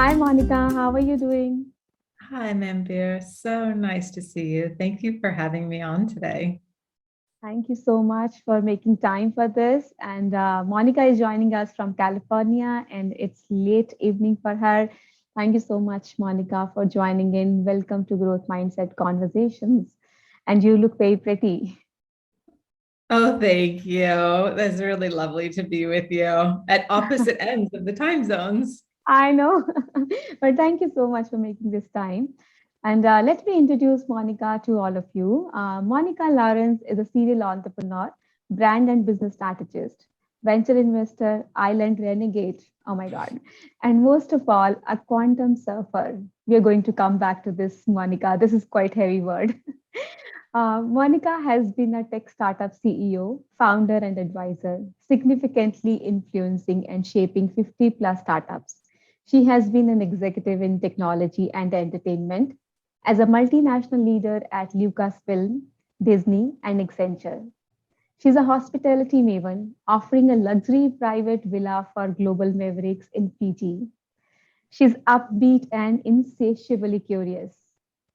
Hi, Monica. How are you doing? Hi, Manbir. So nice to see you. Thank you for having me on today. Thank you so much for making time for this. And Monica is joining us from California, and it's late evening for her. Thank you so much, Monica, for joining in. Welcome to Growth Mindset Conversations. And you look very pretty. Oh, thank you. That's really lovely to be with you at opposite ends of the time zones. I know, but thank you so much for making this time. And let me introduce Monica to all of you. Monica Laurence is a serial entrepreneur, brand and business strategist, venture investor, island renegade. Oh my God. And most of all, a quantum surfer. We are going to come back to this, Monica. This is quite heavy word. Monica has been a tech startup CEO, founder, and advisor, significantly influencing and shaping 50 plus startups. She has been an executive in technology and entertainment as a multinational leader at Lucasfilm, Disney, and Accenture. She's a hospitality maven, offering a luxury private villa for global mavericks in Fiji. She's upbeat and insatiably curious,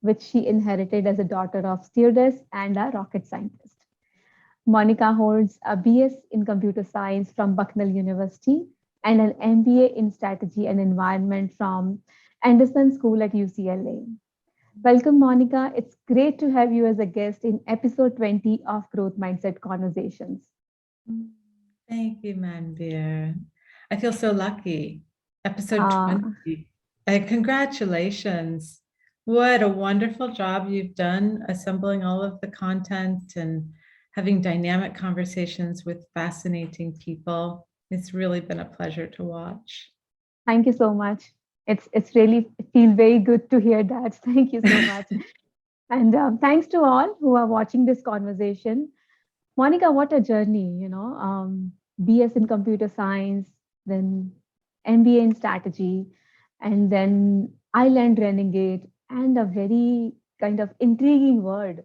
which she inherited as a daughter of stewardess and a rocket scientist. Monica holds a BS in computer science from Bucknell University and an MBA in strategy and environment from Anderson School at UCLA. Welcome, Monica. It's great to have you as a guest in episode 20 of Growth Mindset Conversations. Thank you, Manbir. I feel so lucky. Episode Uh, 20. Congratulations. What a wonderful job you've done assembling all of the content and having dynamic conversations with fascinating people. It's really been a pleasure to watch. Thank you so much. It's really it feels very good to hear that. Thank you so much. And thanks to all who are watching this conversation. Monica, what a journey, BS in computer science, then MBA in strategy, and then Island Renegade, and a very kind of intriguing word,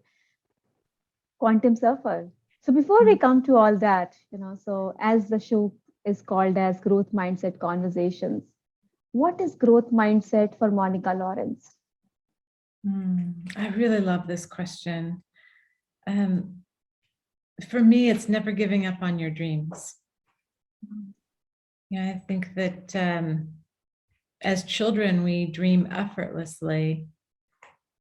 quantum surfer. So before we come to all that, so as the show is called as Growth Mindset Conversations, what is growth mindset for Monica Lawrence? I really love this question. Um, for me, it's never giving up on your dreams. Yeah, I think that as children, we dream effortlessly.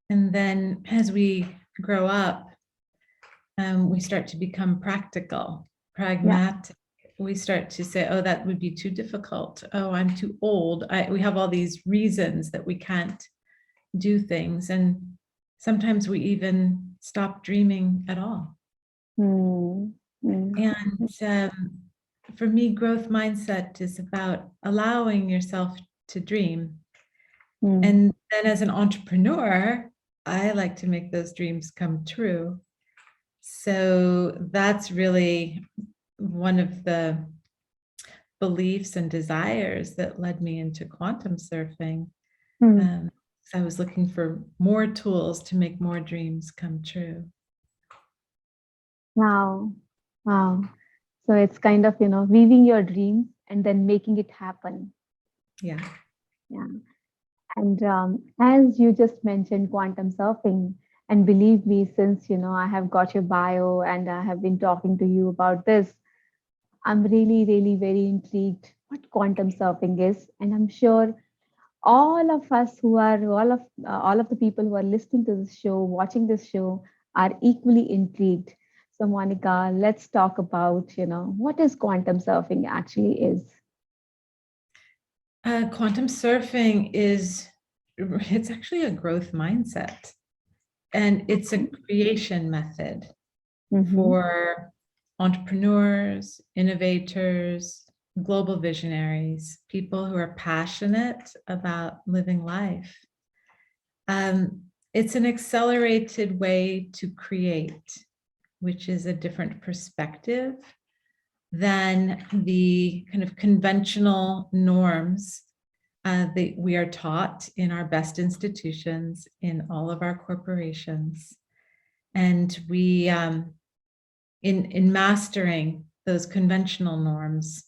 And then as we grow up, we start to become practical, Yeah. pragmatic. We start to say, oh, that would be too difficult. Oh, I'm too old. We have all these reasons that we can't do things. And sometimes we even stop dreaming at all. Hmm. Hmm. And for me, growth mindset is about allowing yourself to dream. Hmm. And then as an entrepreneur, I like to make those dreams come true. So that's really one of the beliefs and desires that led me into quantum surfing. Hmm. Um, I was looking for more tools to make more dreams come true. Wow. Wow. So it's kind of, weaving your dreams and then making it happen. Yeah. Yeah. And as you just mentioned, quantum surfing, and believe me, since, I have got your bio and I have been talking to you about this, I'm really, really very intrigued what quantum surfing is. And I'm sure all of us who are, all of the people who are listening to this show, watching this show, are equally intrigued. So, Monica, let's talk about, what is quantum surfing actually is. Quantum surfing it's actually a growth mindset, and it's a creation method Mm-hmm. for entrepreneurs, innovators, global visionaries, people who are passionate about living life. It's an accelerated way to create, which is a different perspective than the kind of conventional norms that we are taught in our best institutions, in all of our corporations. And we, in mastering those conventional norms,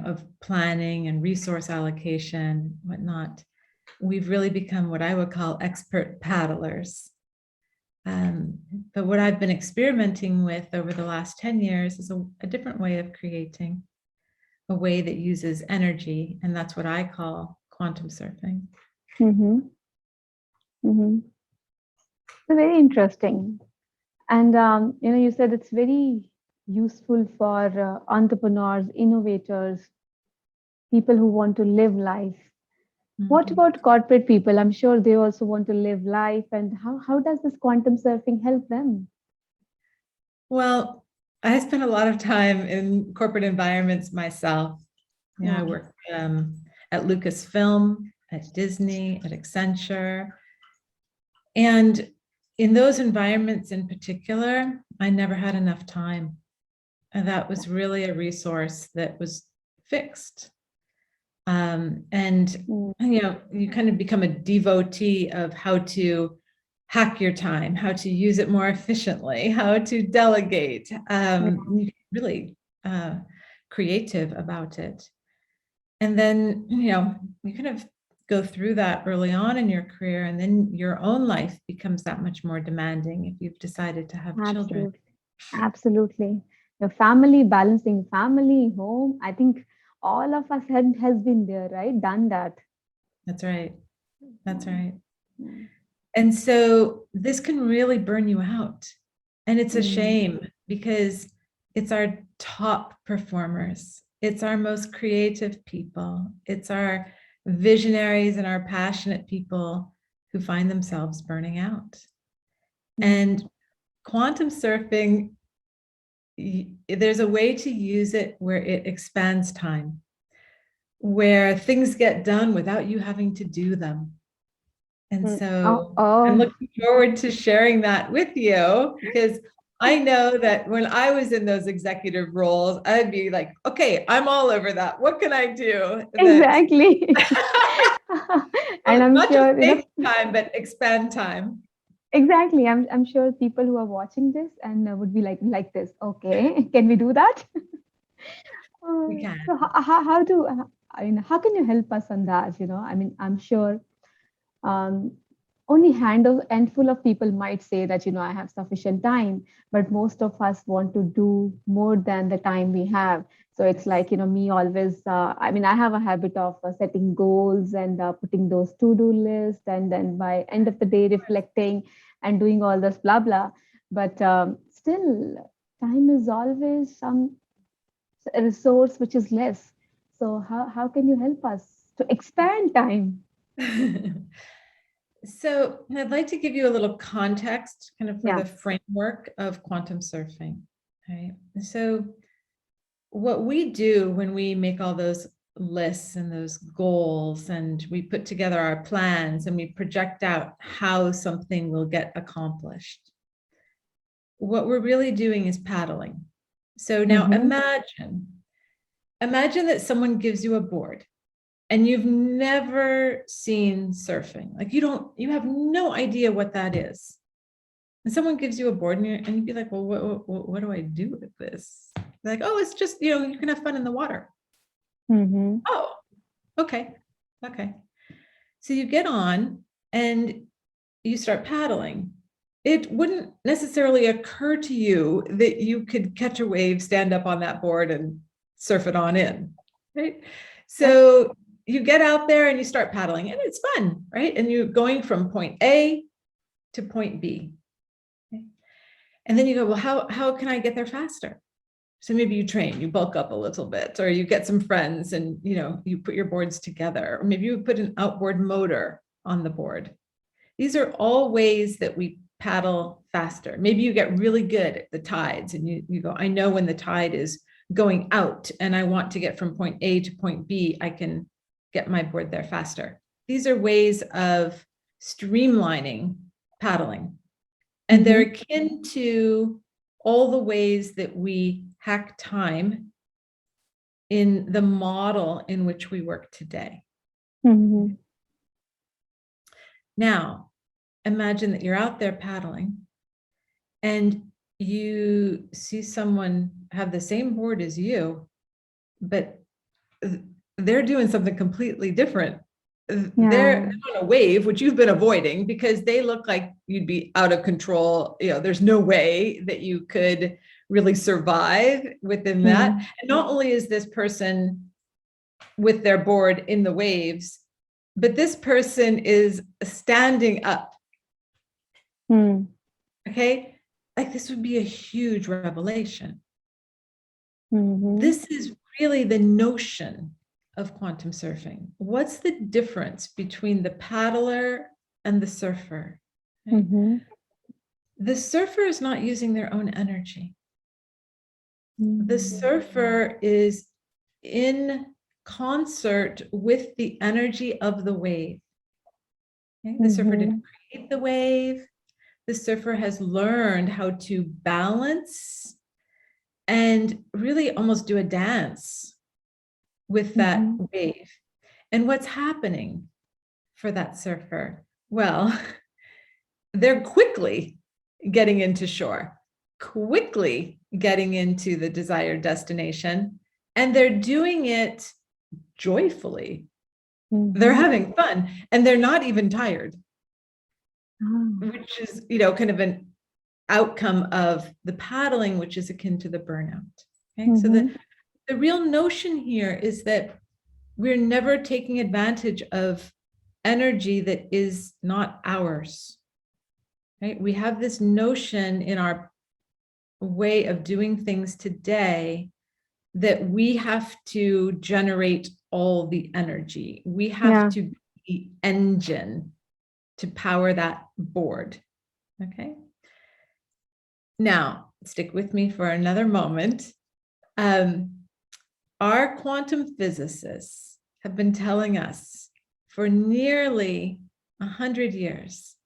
of planning and resource allocation, whatnot, we've really become what I would call expert paddlers. But what I've been experimenting with over the last 10 years is a different way of creating, a way that uses energy, and that's what I call quantum surfing. Mm-hmm. Mm-hmm. So very interesting. And you said it's very useful for entrepreneurs, innovators, people who want to live life. What Mhm. about corporate people? I'm sure they also want to live life. And how does this quantum surfing help them? Well, I spent a lot of time in corporate environments myself. I Nice. worked at Lucasfilm, at Disney, at Accenture. And in those environments in particular, I never had enough time. And that was really a resource that was fixed. And Mm, you kind of become a devotee of how to hack your time, how to use it more efficiently, how to delegate. yeah, You really creative about it. And then, you kind of go through that early on in your career, and then your own life becomes that much more demanding if you've decided to have children. absolutely. Absolutely. Your family, balancing family, home. I think all of us has been there, right? Done that. That's right. That's Mm, right. mm, And so this can really burn you out. And it's a mm, shame because it's our top performers, it's our most creative people, it's our visionaries and our passionate people who find themselves burning out. mm, And quantum surfing, there's a way to use it where it expands time, where things get done without you having to do them. And mm. Oh, so I'm oh, looking forward to sharing that with you because I know that when I was in those executive roles, I'd be like, okay, I'm all over that. What can I do that exactly. And I'm not just sure, save time, but expand time? exactly. I'm sure people who are watching this and would be like this. Okay, can we do that? We can. So how do I mean, how can you help us on that? I mean, I'm sure um, only handful of people might say that I have sufficient time, but most of us want to do more than the time we have. So it's like me always. I mean, I have a habit of setting goals and putting those to-do lists, and then by end of the day reflecting and doing all this blah blah. But still, time is always some a resource which is less. So how can you help us to expand time? So I'd like to give you a little context kind of for Yeah. the framework of quantum surfing. Right. So what we do when we make all those lists and those goals and we put together our plans and we project out how something will get accomplished, what we're really doing is paddling. So now Mm-hmm. imagine that someone gives you a board and you've never seen surfing. Like you have no idea what that is. And someone gives you a board and you'd be like, well, what do I do with this? They're like, oh, it's just, you can have fun in the water. Mm-hmm. Oh, okay. Okay. So you get on and you start paddling. It wouldn't necessarily occur to you that you could catch a wave, stand up on that board and surf it on in, right? So you get out there and you start paddling and it's fun, right? And you're going from point A to point B. Okay? And then you go, well, how can I get there faster? So maybe you train, you bulk up a little bit, or you get some friends and you put your boards together, or maybe you put an outboard motor on the board. These are all ways that we paddle faster. Maybe you get really good at the tides and you go, I know when the tide is going out and I want to get from point A to point B, I can get my board there faster. These are ways of streamlining paddling. And they're Mm-hmm. akin to all the ways that we hack time in the model in which we work today. Mm-hmm. Now, imagine that you're out there paddling and you see someone have the same board as you, but they're doing something completely different. they're Yeah. on a wave, which you've been avoiding because they look like you'd be out of control. There's no way that you could really survive within that. Hmm. And not only is this person with their board in the waves, but this person is standing up. Hmm. Okay. Like this would be a huge revelation. Hmm. This is really the notion of quantum surfing. What's the difference between the paddler and the surfer? Right? Hmm. The surfer is not using their own energy. The Hmm. surfer is in concert with the energy of the wave. Okay? The surfer didn't create the wave. The surfer has learned how to balance and really almost do a dance with that Hmm. wave. And what's happening for that surfer? Well, they're quickly getting into shore, quickly getting into the desired destination, and they're doing it joyfully. They're Hmm. having fun, and they're not even tired, Ah. which is, kind of an outcome of the paddling, which is akin to the burnout. Okay, so Hmm. the real notion here is that we're never taking advantage of energy that is not ours. Right? We have this notion in our way of doing things today that we have to generate all the energy. We have Yeah. to be the engine to power that board. Okay. Now, stick with me for another moment. Our quantum physicists have been telling us for nearly 100 years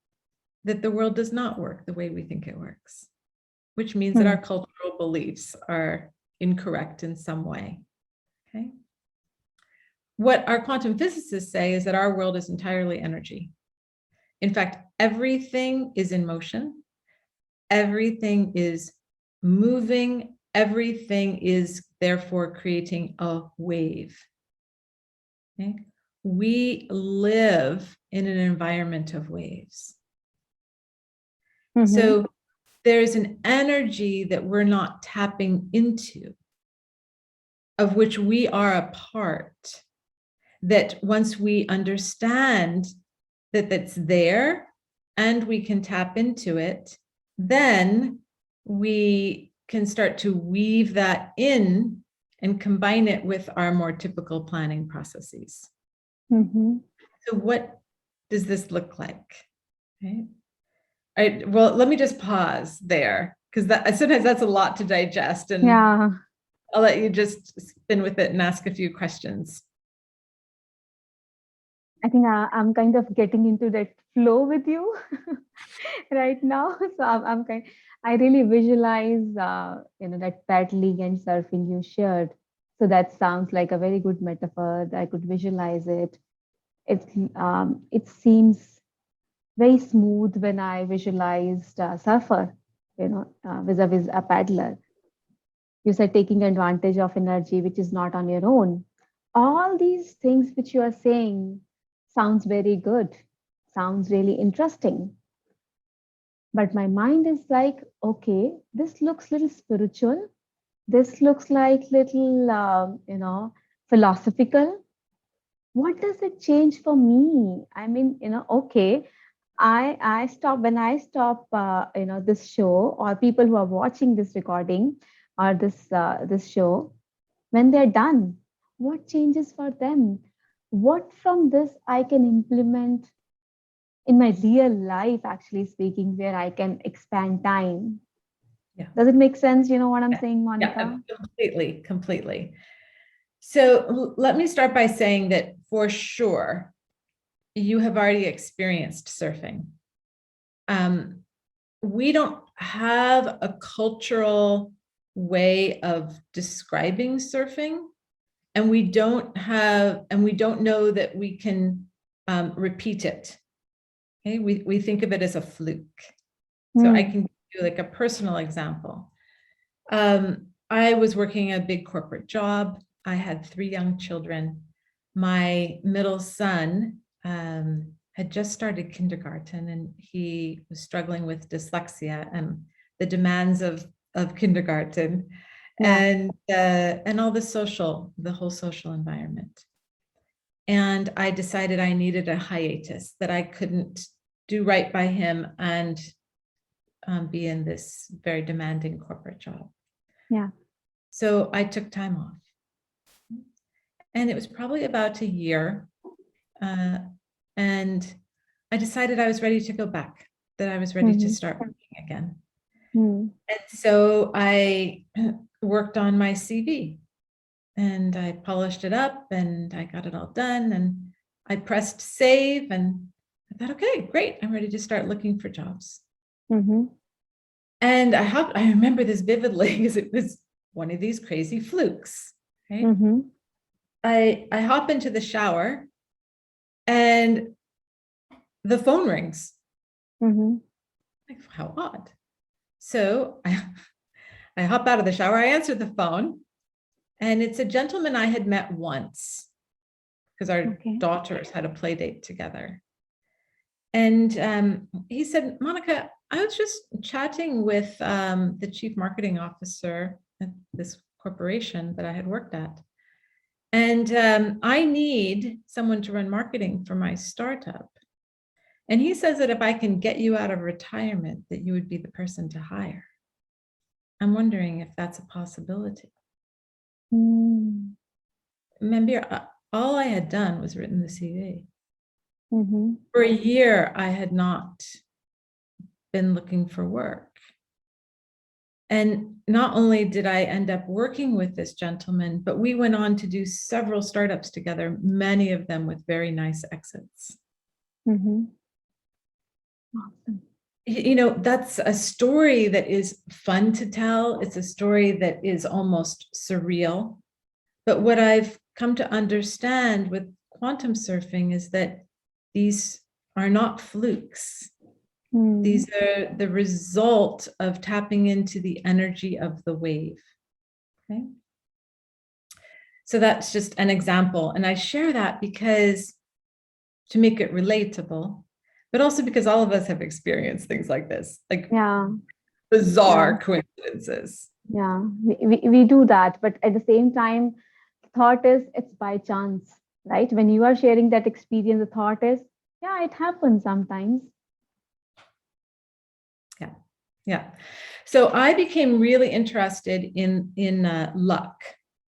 that the world does not work the way we think it works, which means that our Hmm. cultural beliefs are incorrect in some way. Okay. What our quantum physicists say is that our world is entirely energy. In fact, everything is in motion, everything is moving, everything is therefore creating a wave. Okay. We live in an environment of waves. Hmm. So there's an energy that we're not tapping into, of which we are a part, that once we understand that that's there and we can tap into it, then we can start to weave that in and combine it with our more typical planning processes. Hmm. So what does this look like? Okay. Well, let me just pause there because sometimes that's a lot to digest, and Yeah. I'll let you just spin with it and ask a few questions. I think I'm kind of getting into that flow with you right now. So I really visualize, that paddling and surfing you shared. So that sounds like a very good metaphor. I could visualize it. It seems very smooth when I visualized a surfer, vis-a-vis a paddler. You said taking advantage of energy which is not on your own. All these things which you are saying sounds very good, sounds really interesting. But my mind is like, okay, this looks little spiritual. This looks like little, philosophical. What does it change for me? I mean, okay, I stop when I stop, this show, or people who are watching this recording or this show, when they're done, what changes for them? What from this I can implement in my real life, actually speaking, where I can expand time? Yeah. Does it make sense? You know what I'm Yeah. saying, Yeah, Monica? completely. So let me start by saying that for sure, you have already experienced surfing. We don't have a cultural way of describing surfing, and we don't know that we can repeat it. Okay, we think of it as a fluke. So I Hmm. can give you like a personal example. I was working a big corporate job. I had 3 young children. My middle son had just started kindergarten, and he was struggling with dyslexia and the demands of kindergarten, Yeah. and all the whole social environment. And I decided I needed a hiatus, that I couldn't do right by him and be in this very demanding corporate job. Yeah. So I took time off. And it was probably about a year. And I decided I was ready to go back, that I was ready to start working again. And so I worked on my CV, and I polished it up, and I got it all done, and I pressed save, and I thought, okay, great, I'm ready to start looking for jobs. And I remember this vividly because it was one of these crazy flukes, right? I hop into the shower and the phone rings. Like, how odd. So I hop out of the shower, I answer the phone, and it's a gentleman I had met once because our daughters had a play date together. And he said, Monica, I was just chatting with the chief marketing officer at this corporation that I had worked at. And I need someone to run marketing for my startup. And he says that if I can get you out of retirement, that you would be the person to hire. I'm wondering if that's a possibility. Manbir, all I had done was written the CV. For a year, I had not been looking for work. And not only did I end up working with this gentleman, but we went on to do several startups together, many of them with very nice exits. Awesome. You know, that's a story that is fun to tell. It's a story that is almost surreal. But what I've come to understand with quantum surfing is that these are not flukes. These are the result of tapping into the energy of the wave. Okay. So that's just an example. And I share that because to make it relatable, but also because all of us have experienced things like this, like bizarre coincidences. Yeah, we do that. But at the same time, the thought is it's by chance, right? When you are sharing that experience, the thought is, yeah, it happens sometimes. Yeah. So I became really interested in luck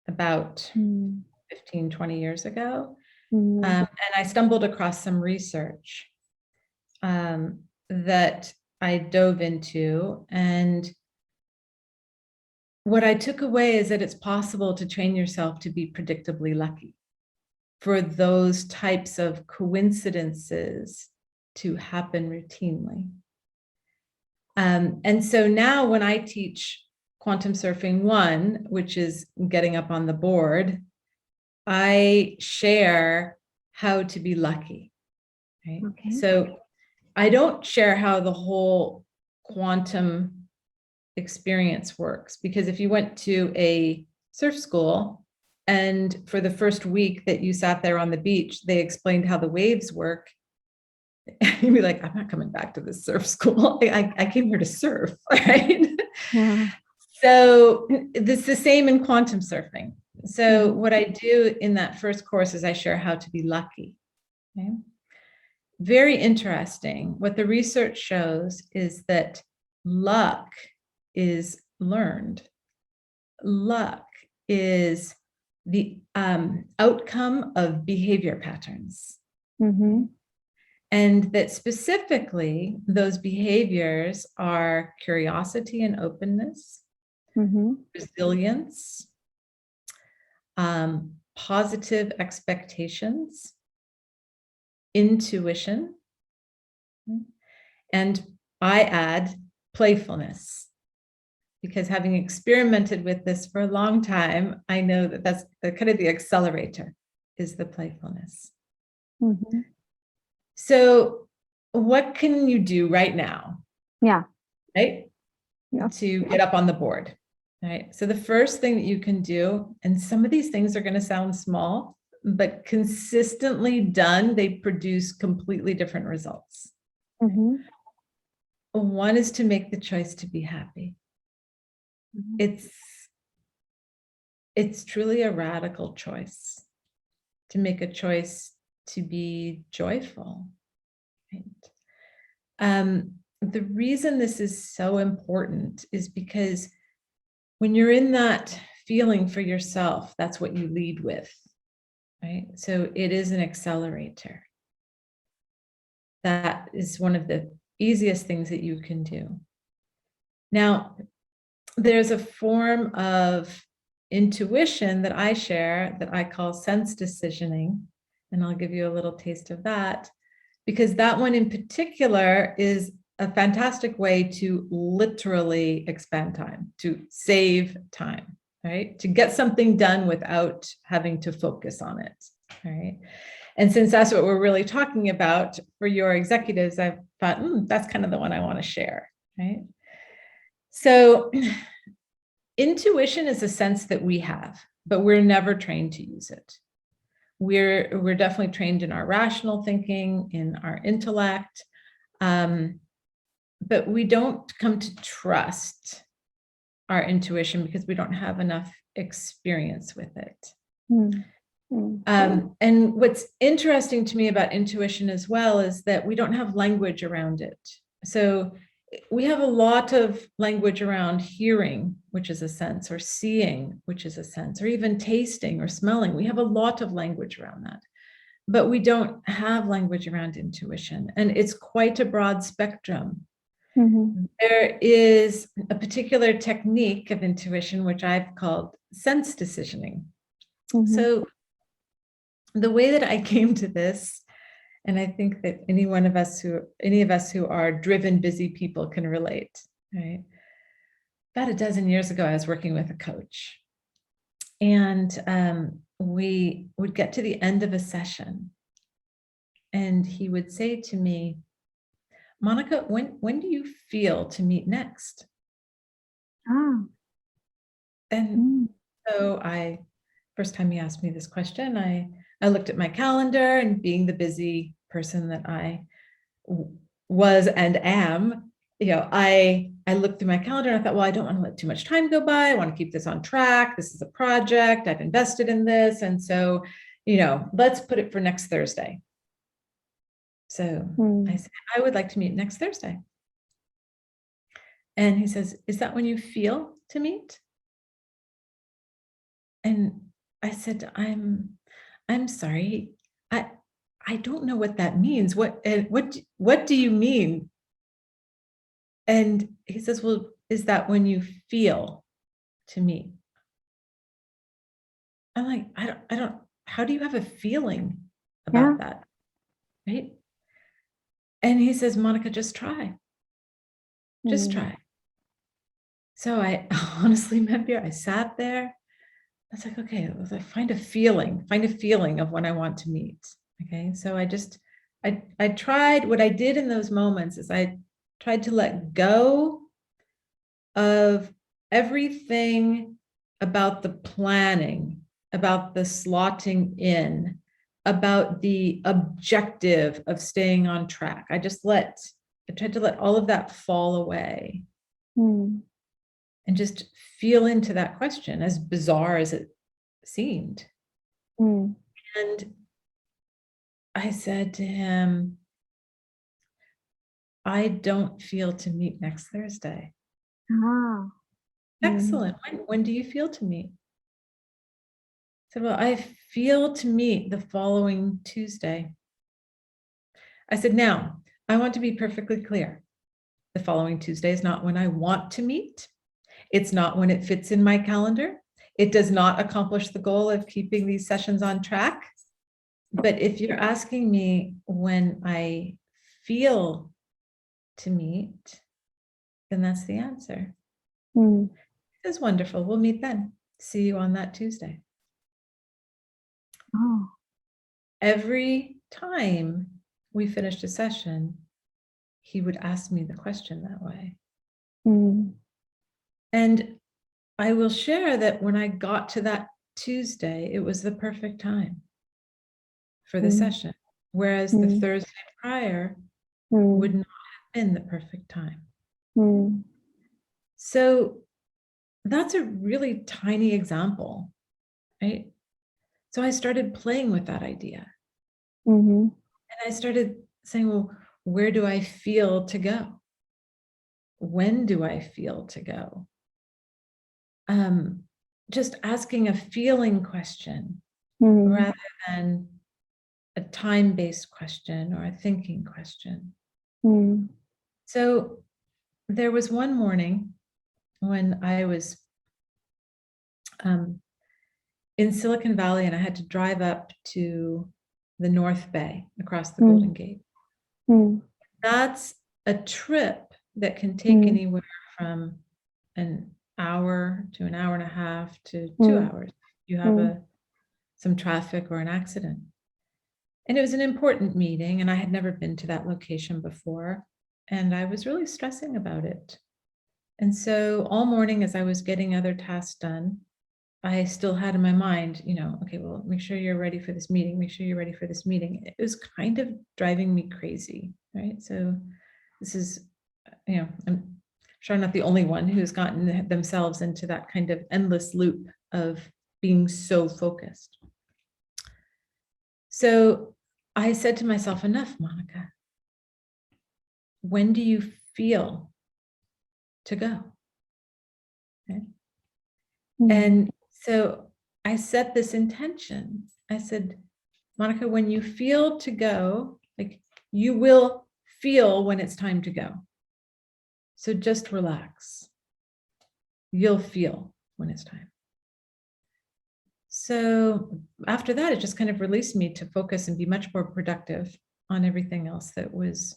about 15, 20 years ago. And I stumbled across some research that I dove into. And what I took away is that it's possible to train yourself to be predictably lucky, for those types of coincidences to happen routinely. And so now when I teach Quantum Surfing 1, which is getting up on the board, I share how to be lucky. Right? So I don't share how the whole quantum experience works, because if you went to a surf school and for the first week that you sat there on the beach, they explained how the waves work, you'd be like, I'm not coming back to this surf school. I came here to surf, right? So it's the same in quantum surfing. So what I do in that first course is I share how to be lucky. Okay? Very interesting. What the research shows is that luck is learned. Luck is the outcome of behavior patterns. And that specifically, those behaviors are curiosity and openness, resilience, positive expectations, intuition, and I add playfulness. Because having experimented with this for a long time, I know that that's the kind of the accelerator is the playfulness. So what can you do right now? Right? To get up on the board, right? So the first thing that you can do, and some of these things are going to sound small, but consistently done, they produce completely different results. Mm-hmm. One is to make the choice to be happy. Mm-hmm. It's truly a radical choice to make a choice to be joyful. Right? The reason this is so important is because when you're in that feeling for yourself, that's what you lead with, right? So it is an accelerator. That is one of the easiest things that you can do. Now, there's a form of intuition that I share that I call sense decisioning, and I'll give you a little taste of that, because that one in particular is a fantastic way to literally expand time, to save time, right? To get something done without having to focus on it, right? And since that's what we're really talking about for your executives, I thought, that's kind of the one I want to share, right? So intuition is a sense that we have, but we're never trained to use it. We're definitely trained in our rational thinking, in our intellect, but we don't come to trust our intuition because we don't have enough experience with it. And what's interesting to me about intuition as well is that we don't have language around it. So we have a lot of language around hearing, which is a sense, or seeing, which is a sense, or even tasting or smelling. We have a lot of language around that, but we don't have language around intuition. And it's quite a broad spectrum. Mm-hmm. There is a particular technique of intuition, which I've called sense decisioning. Mm-hmm. So the way that I came to this, and I think that any of us who are driven, busy people can relate, right? About a dozen years ago, I was working with a coach, and we would get to the end of a session, and he would say to me, "Monica, when do you feel to meet next?" And so first time he asked me this question, I looked at my calendar, and being the busy person that I was and am, I looked through my calendar and I thought, well, I don't want to let too much time go by. I want to keep this on track. This is a project. I've invested in this. And so, let's put it for next Thursday. So I said, I would like to meet next Thursday. And he says, is that when you feel to meet? And I said, I'm sorry. I don't know what that means. What do you mean? And he says, well, is that when you feel to meet? I'm like, I don't, how do you have a feeling about that? Right? And he says, Monica, just try. Just try. So I honestly, Manbir, I sat there. I was like, okay, find a feeling of when I want to meet. Okay. So I tried, what I did in those moments is I tried to let go of everything about the planning, about the slotting in, about the objective of staying on track. I tried to let all of that fall away. And just feel into that question, as bizarre as it seemed. And I said to him, I don't feel to meet next Thursday. Excellent. When do you feel to meet? I said, well, I feel to meet the following Tuesday. I said, now, I want to be perfectly clear. The following Tuesday is not when I want to meet. It's not when it fits in my calendar. It does not accomplish the goal of keeping these sessions on track. But if you're asking me when I feel to meet, then that's the answer. It's wonderful. We'll meet then. See you on that Tuesday. Every time we finished a session, he would ask me the question that way. And I will share that when I got to that Tuesday, it was the perfect time. for the session, whereas the Thursday prior would not have been the perfect time. So that's a really tiny example, right? So I started playing with that idea. And I started saying, well, where do I feel to go? When do I feel to go? Just asking a feeling question rather than a time-based question or a thinking question. So there was one morning when I was in Silicon Valley and I had to drive up to the North Bay across the Golden Gate. That's a trip that can take anywhere from an hour to an hour and a half to 2 hours. You have some traffic or an accident. And it was an important meeting, and I had never been to that location before, and I was really stressing about it. And so all morning as I was getting other tasks done, I still had in my mind, okay, well, make sure you're ready for this meeting. Make sure you're ready for this meeting. It was kind of driving me crazy, right? So this is, I'm sure I'm not the only one who's gotten themselves into that kind of endless loop of being so focused. So I said to myself, enough, Monica. When do you feel to go? Okay. And so I set this intention. I said, Monica, when you feel to go, like you will feel when it's time to go. So just relax. You'll feel when it's time. So after that, it just kind of released me to focus and be much more productive on everything else that was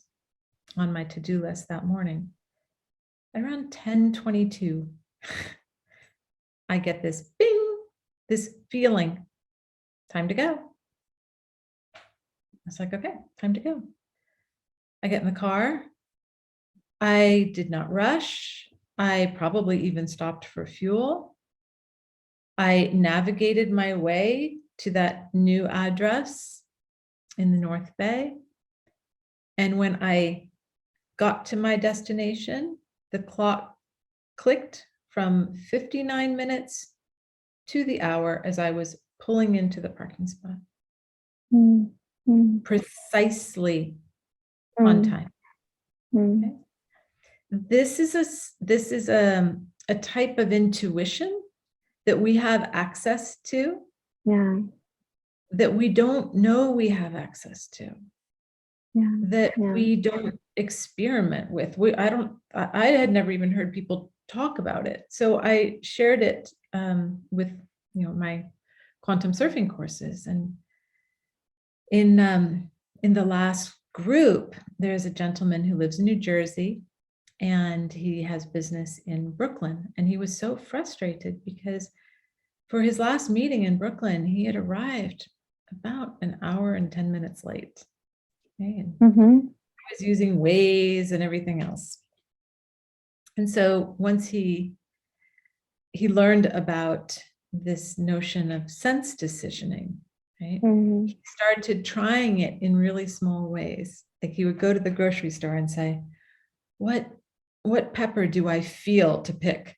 on my to-do list that morning. Around 10:22, I get this bing, this feeling, time to go. I was like, okay, time to go. I get in the car. I did not rush. I probably even stopped for fuel. I navigated my way to that new address in the North Bay. And when I got to my destination, the clock clicked from 59 minutes to the hour as I was pulling into the parking spot. Precisely on time. Okay? This is a type of intuition that we have access to, that we don't know we have access to, that we don't experiment with. I had never even heard people talk about it. So I shared it with my quantum surfing courses. And in the last group, there's a gentleman who lives in New Jersey, and he has business in Brooklyn. And he was so frustrated because for his last meeting in Brooklyn, he had arrived about an hour and 10 minutes late. Okay? And he was using Waze and everything else. And so once he learned about this notion of sense decisioning, right? He started trying it in really small ways. Like he would go to the grocery store and say, what pepper do I feel to pick?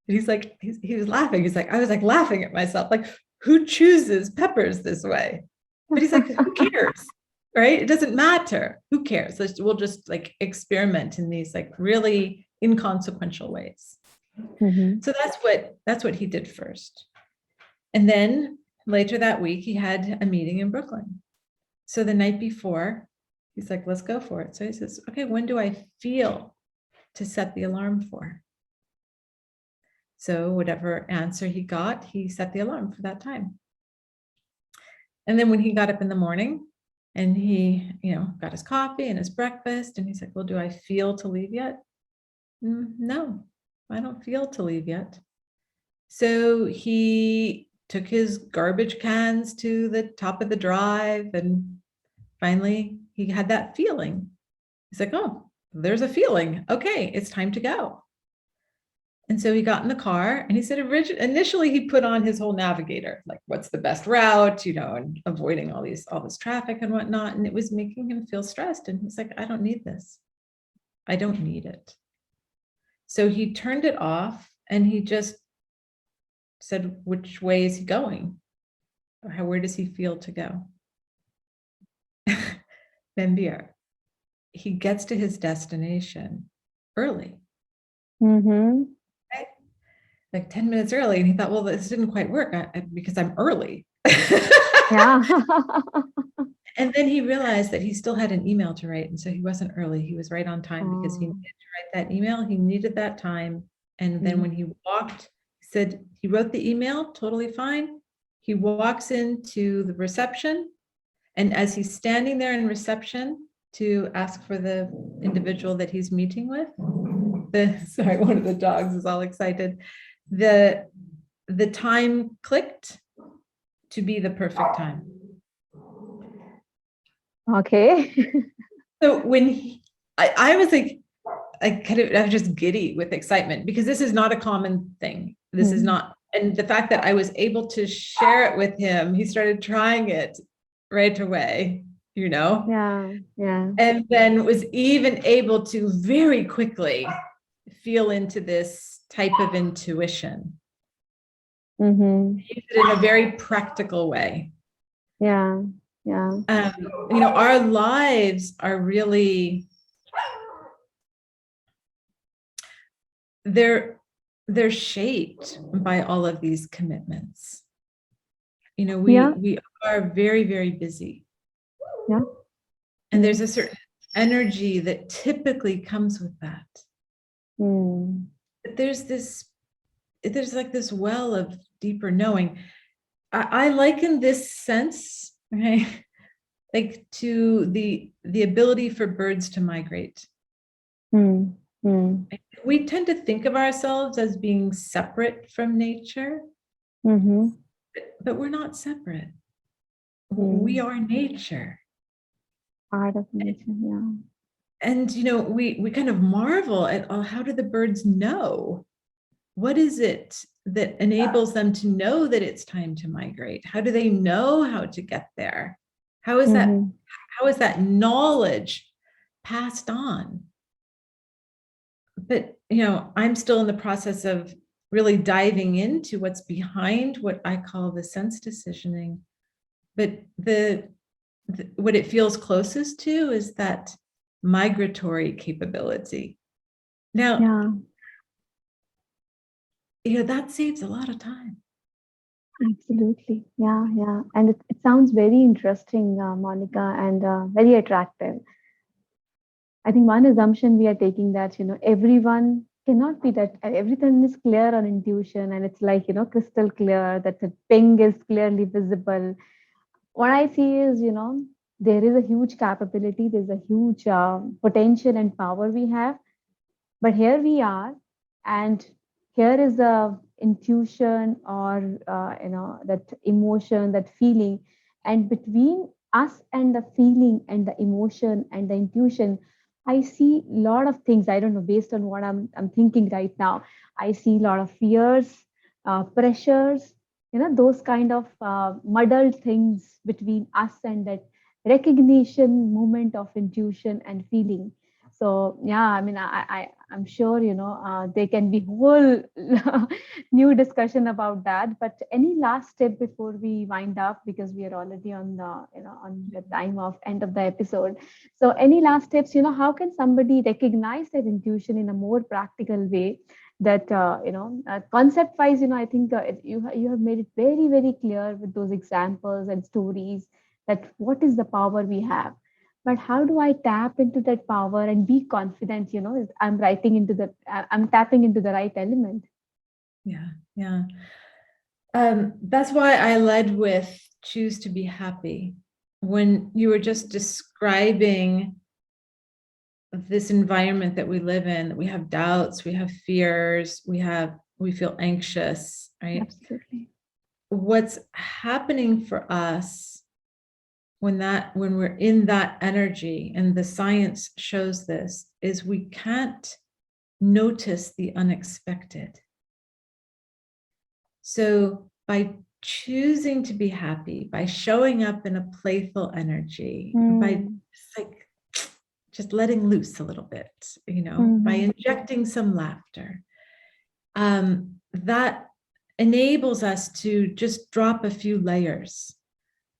And he's like, he was laughing. He's like, I was like laughing at myself. Like, who chooses peppers this way? But he's like, who cares? Right? It doesn't matter. Who cares? We'll just like experiment in these like really inconsequential ways. So that's what he did first. And then later that week, he had a meeting in Brooklyn. So the night before, he's like, let's go for it. So he says, okay, when do I feel to set the alarm for? So whatever answer he got, he set the alarm for that time. And then when he got up in the morning and he, got his coffee and his breakfast, and he's like, well, do I feel to leave yet? No, I don't feel to leave yet. So he took his garbage cans to the top of the drive, and finally he had that feeling. He's like, oh, there's a feeling. Okay, it's time to go. And so he got in the car and he said, initially he put on his whole navigator, like what's the best route, and avoiding all this traffic and whatnot. And it was making him feel stressed. And he's like, I don't need this. I don't need it. So he turned it off and he just said, which way is he going? Where does he feel to go? Manbir, he gets to his destination early. Mm-hmm. Right? Like 10 minutes early. And he thought, well, this didn't quite work because I'm early. Yeah. And then he realized that he still had an email to write. And so he wasn't early. He was right on time because he Oh. needed to write that email. He needed that time. And then Mm. when he walked, he said he wrote the email, totally fine. He walks into the reception. And as he's standing there in reception to ask for the individual that he's meeting with, sorry, one of the dogs is all excited. The time clicked to be the perfect time. Okay. So when I was like, I was just giddy with excitement because this is not a common thing. This is not, and the fact that I was able to share it with him, he started trying it right away, Yeah. Yeah. and then was even able to very quickly feel into this type of intuition. Mm-hmm. Use it in a very practical way. Yeah. Yeah. Our lives are really, they're shaped by all of these commitments. Yeah. We are very, very busy. Yeah. And there's a certain energy that typically comes with that. Mm. But there's like this well of deeper knowing. I liken this sense, okay, like to the ability for birds to migrate. Mm. Mm. We tend to think of ourselves as being separate from nature, Mm-hmm. but we're not separate. We Mm. are nature. Part of nature. Yeah. And we kind of marvel at, oh, how do the birds know? What is it that enables them to know that it's time to migrate? How do they know how to get there? How is that knowledge passed on? But I'm still in the process of really diving into what's behind what I call the sense decisioning. But what it feels closest to is that migratory capability. Now, that saves a lot of time. Absolutely. Yeah. Yeah. And it sounds very interesting, Monica, and very attractive. I think one assumption we are taking that, everyone cannot be that everything is clear on intuition and it's like, crystal clear, that the ping is clearly visible. What I see is, there is a huge capability, there's a huge potential and power we have. But here we are, and here is the intuition or, that emotion, that feeling. And between us and the feeling and the emotion and the intuition, I see a lot of things. I don't know, based on what I'm thinking right now. I see a lot of fears, pressures, those kind of muddled things between us and that recognition moment of intuition and feeling. So yeah, I mean, I'm sure there can be whole new discussion about that. But any last tip before we wind up, because we are already on the on the time of end of the episode. So any last tips? How can somebody recognize their intuition in a more practical way? That concept wise, I think you have made it very, very clear with those examples and stories that what is the power we have, but how do I tap into that power and be confident, I'm tapping into the right element. Yeah. That's why I led with choose to be happy. When you were just describing this environment that we live in, that we have doubts, we have fears, we feel anxious, right? Absolutely. What's happening for us when we're in that energy, and the science shows this, is we can't notice the unexpected. So by choosing to be happy, by showing up in a playful energy, by just letting loose a little bit, by injecting some laughter, that enables us to just drop a few layers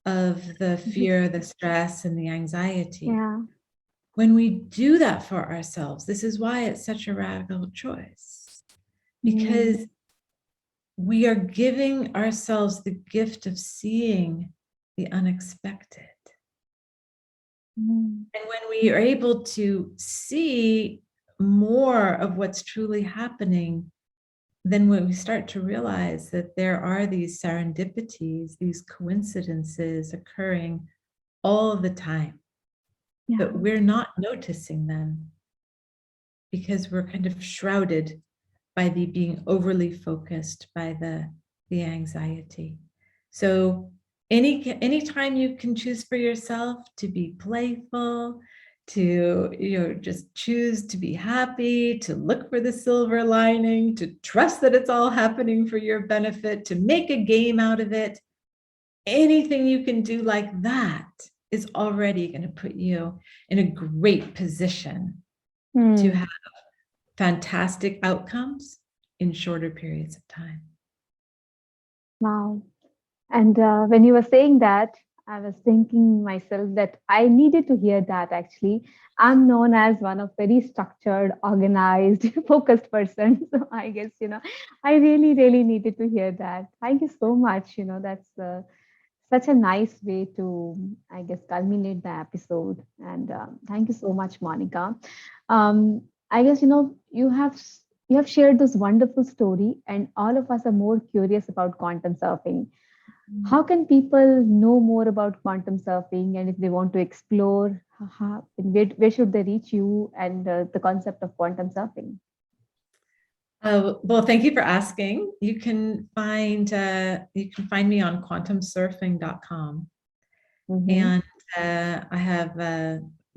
of the fear, the stress, and the anxiety. Yeah. When we do that for ourselves, this is why it's such a radical choice, because we are giving ourselves the gift of seeing the unexpected. And when we are able to see more of what's truly happening, then when we start to realize that there are these serendipities, these coincidences occurring all the time, but we're not noticing them because we're kind of shrouded by the being overly focused by the anxiety. So anytime you can choose for yourself to be playful, to just choose to be happy, to look for the silver lining, to trust that it's all happening for your benefit, to make a game out of it, anything you can do like that is already going to put you in a great position to have fantastic outcomes in shorter periods of time. Wow. And when you were saying that, I was thinking myself that I needed to hear that actually. I'm known as one of very structured, organized, focused person. So I guess, I really, really needed to hear that. Thank you so much. That's such a nice way to, I guess, culminate the episode. And thank you so much, Monica. I guess, you have shared this wonderful story, and all of us are more curious about quantum surfing. How can people know more about quantum surfing, and if they want to explore, where should they reach you and the concept of quantum surfing? Well, thank you for asking. You can find me on quantumsurfing.com. And I have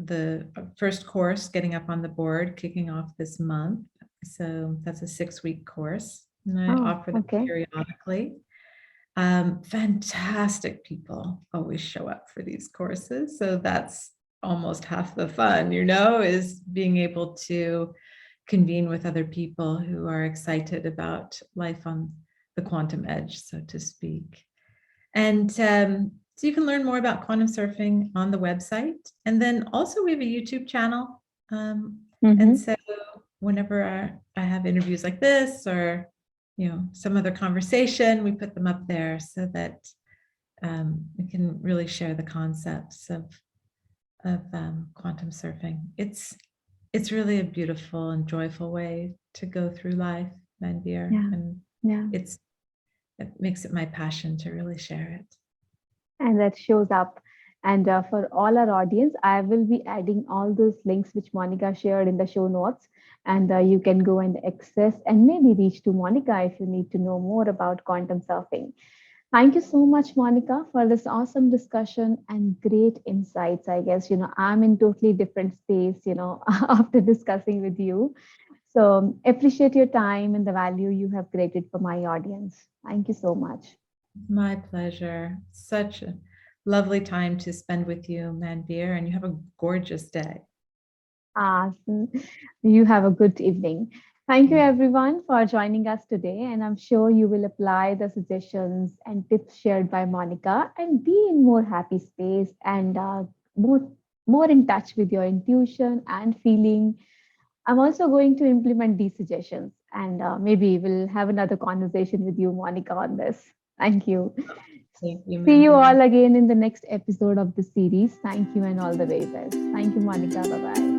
the first course getting up on the board, kicking off this month. So that's a 6-week course, and I offer them periodically. Fantastic people always show up for these courses. So that's almost half the fun, is being able to convene with other people who are excited about life on the quantum edge, so to speak. And so you can learn more about quantum surfing on the website. And then also we have a YouTube channel. And so whenever I have interviews like this or some other conversation, we put them up there so that we can really share the concepts of quantum surfing. It's really a beautiful and joyful way to go through life, Manbir, and it makes it my passion to really share it. And that shows up. And for all our audience, I will be adding all those links which Monica shared in the show notes. And you can go and access and maybe reach to Monica if you need to know more about quantum surfing. Thank you so much, Monica, for this awesome discussion and great insights. I guess, I'm in totally different space, after discussing with you. So appreciate your time and the value you have created for my audience. Thank you so much. My pleasure. Such a lovely time to spend with you, Manbir, and you have a gorgeous day. Awesome. You have a good evening. Thank you, everyone, for joining us today. And I'm sure you will apply the suggestions and tips shared by Monica and be in more happy space and more in touch with your intuition and feeling. I'm also going to implement these suggestions, and maybe we'll have another conversation with you, Monica, on this. Thank you. Thank you, See you all again in the next episode of the series. Thank you and all the very best. Thank you, Monica. Bye-bye.